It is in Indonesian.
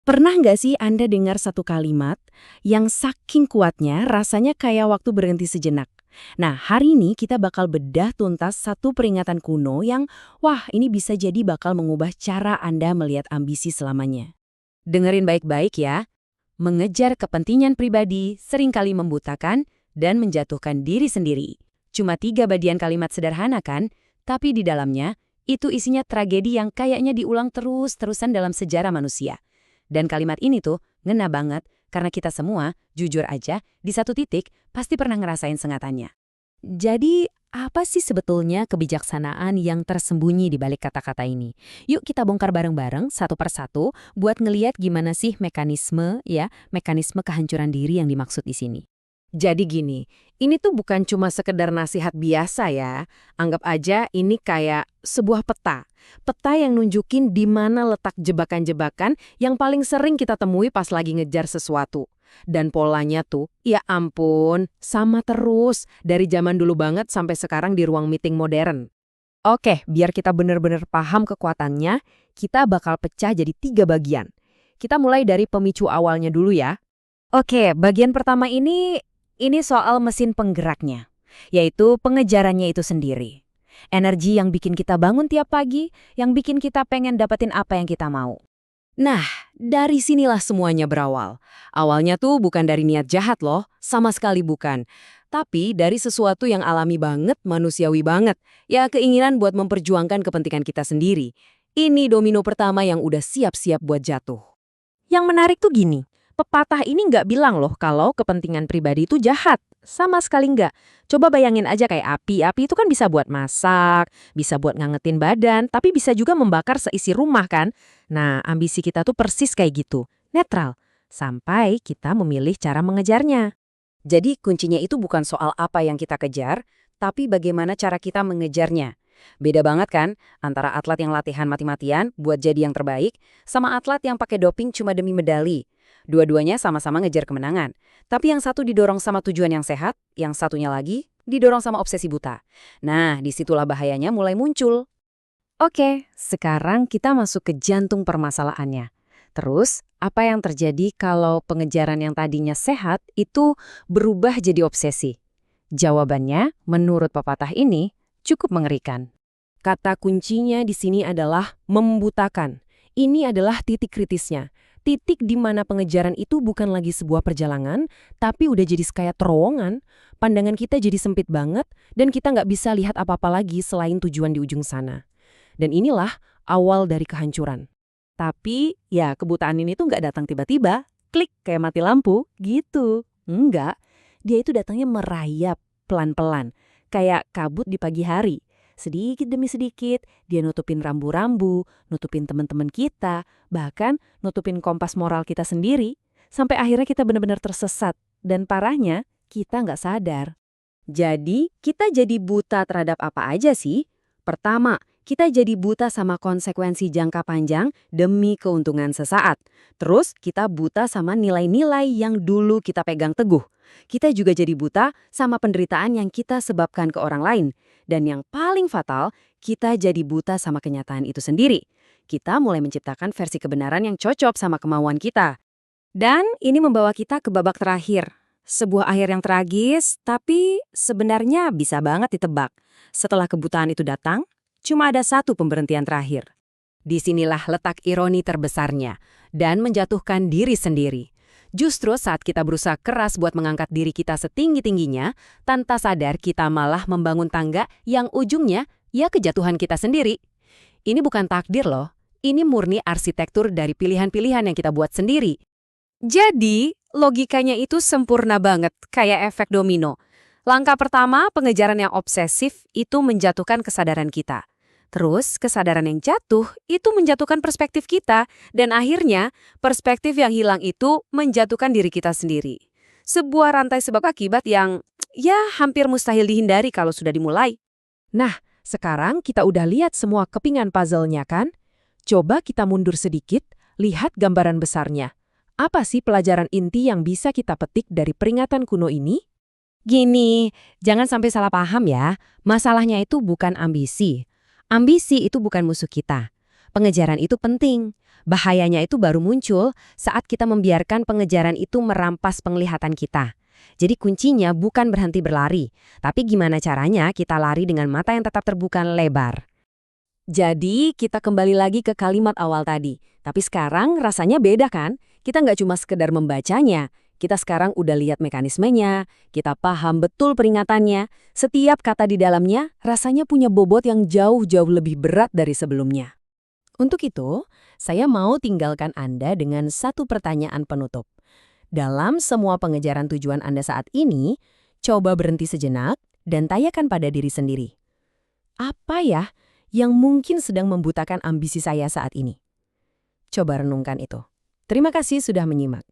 Pernah nggak sih Anda dengar satu kalimat yang saking kuatnya rasanya kayak waktu berhenti sejenak? Nah, hari ini kita bakal bedah tuntas satu peringatan kuno yang, wah, ini bisa jadi bakal mengubah cara Anda melihat ambisi selamanya. Dengerin baik-baik ya. Mengejar kepentingan pribadi seringkali membutakan dan menjatuhkan diri sendiri. Cuma 3 bagian kalimat sederhana kan? Tapi di dalamnya, itu isinya tragedi yang kayaknya diulang terus-terusan dalam sejarah manusia. Dan kalimat ini tuh ngena banget karena kita semua, jujur aja, di satu titik pasti pernah ngerasain sengatannya. Jadi, apa sih sebetulnya kebijaksanaan yang tersembunyi di balik kata-kata ini? Yuk kita bongkar bareng-bareng satu persatu buat ngeliat gimana sih mekanisme kehancuran diri yang dimaksud di sini. Jadi gini, ini tuh bukan cuma sekedar nasihat biasa ya. Anggap aja ini kayak sebuah peta. Peta yang nunjukin di mana letak jebakan-jebakan yang paling sering kita temui pas lagi ngejar sesuatu. Dan polanya tuh, ya ampun, sama terus dari zaman dulu banget sampai sekarang di ruang meeting modern. Oke, biar kita bener-bener paham kekuatannya, kita bakal pecah jadi 3 bagian. Kita mulai dari pemicu awalnya dulu ya. Oke, bagian pertama ini soal mesin penggeraknya, yaitu pengejarannya itu sendiri. Energi yang bikin kita bangun tiap pagi, yang bikin kita pengen dapetin apa yang kita mau. Nah, dari sinilah semuanya berawal. Awalnya tuh bukan dari niat jahat loh, sama sekali bukan. Tapi dari sesuatu yang alami banget, manusiawi banget. Ya keinginan buat memperjuangkan kepentingan kita sendiri. Ini domino pertama yang udah siap-siap buat jatuh. Yang menarik tuh gini, pepatah ini nggak bilang loh kalau kepentingan pribadi itu jahat. Sama sekali nggak. Coba bayangin aja kayak api. Api itu kan bisa buat masak, bisa buat ngangetin badan, tapi bisa juga membakar seisi rumah kan. Nah, ambisi kita tuh persis kayak gitu. Netral. Sampai kita memilih cara mengejarnya. Jadi kuncinya itu bukan soal apa yang kita kejar, tapi bagaimana cara kita mengejarnya. Beda banget kan antara atlet yang latihan mati-matian buat jadi yang terbaik, sama atlet yang pakai doping cuma demi medali. Dua-duanya sama-sama ngejar kemenangan. Tapi yang satu didorong sama tujuan yang sehat, yang satunya lagi didorong sama obsesi buta. Nah, disitulah bahayanya mulai muncul. Oke, sekarang kita masuk ke jantung permasalahannya. Terus, apa yang terjadi kalau pengejaran yang tadinya sehat itu berubah jadi obsesi? Jawabannya, menurut pepatah ini, cukup mengerikan. Kata kuncinya di sini adalah membutakan. Ini adalah titik kritisnya. Titik di mana pengejaran itu bukan lagi sebuah perjalanan, tapi udah jadi kayak terowongan. Pandangan kita jadi sempit banget, dan kita nggak bisa lihat apa-apa lagi selain tujuan di ujung sana. Dan inilah awal dari kehancuran. Tapi, ya kebutaan ini tuh nggak datang tiba-tiba, klik kayak mati lampu, gitu. Enggak, dia itu datangnya merayap, pelan-pelan, kayak kabut di pagi hari. Sedikit demi sedikit, dia nutupin rambu-rambu, nutupin teman-teman kita, bahkan nutupin kompas moral kita sendiri, sampai akhirnya kita benar-benar tersesat. Dan parahnya, kita nggak sadar. Jadi, kita jadi buta terhadap apa aja sih? Pertama, kita jadi buta sama konsekuensi jangka panjang demi keuntungan sesaat. Terus, kita buta sama nilai-nilai yang dulu kita pegang teguh. Kita juga jadi buta sama penderitaan yang kita sebabkan ke orang lain. Dan yang paling fatal, kita jadi buta sama kenyataan itu sendiri. Kita mulai menciptakan versi kebenaran yang cocok sama kemauan kita. Dan ini membawa kita ke babak terakhir. Sebuah akhir yang tragis, tapi sebenarnya bisa banget ditebak. Setelah kebutaan itu datang, cuma ada satu pemberhentian terakhir. Disinilah letak ironi terbesarnya, dan menjatuhkan diri sendiri. Justru saat kita berusaha keras buat mengangkat diri kita setinggi-tingginya, tanpa sadar kita malah membangun tangga yang ujungnya ya kejatuhan kita sendiri. Ini bukan takdir loh, ini murni arsitektur dari pilihan-pilihan yang kita buat sendiri. Jadi, logikanya itu sempurna banget, kayak efek domino. Langkah pertama, pengejaran yang obsesif itu menjatuhkan kesadaran kita. Terus, kesadaran yang jatuh itu menjatuhkan perspektif kita, dan akhirnya perspektif yang hilang itu menjatuhkan diri kita sendiri. Sebuah rantai sebab akibat yang ya hampir mustahil dihindari kalau sudah dimulai. Nah, sekarang kita udah lihat semua kepingan puzzle-nya kan? Coba kita mundur sedikit, lihat gambaran besarnya. Apa sih pelajaran inti yang bisa kita petik dari peringatan kuno ini? Gini, jangan sampai salah paham ya. Masalahnya itu bukan ambisi. Ambisi itu bukan musuh kita. Pengejaran itu penting. Bahayanya itu baru muncul saat kita membiarkan pengejaran itu merampas penglihatan kita. Jadi kuncinya bukan berhenti berlari, tapi gimana caranya kita lari dengan mata yang tetap terbuka lebar. Jadi, kita kembali lagi ke kalimat awal tadi. Tapi sekarang rasanya beda kan? Kita nggak cuma sekedar membacanya. Kita sekarang udah lihat mekanismenya, kita paham betul peringatannya. Setiap kata di dalamnya rasanya punya bobot yang jauh-jauh lebih berat dari sebelumnya. Untuk itu, saya mau tinggalkan Anda dengan satu pertanyaan penutup. Dalam semua pengejaran tujuan Anda saat ini, coba berhenti sejenak dan tanyakan pada diri sendiri. Apa ya yang mungkin sedang membutakan ambisi saya saat ini? Coba renungkan itu. Terima kasih sudah menyimak.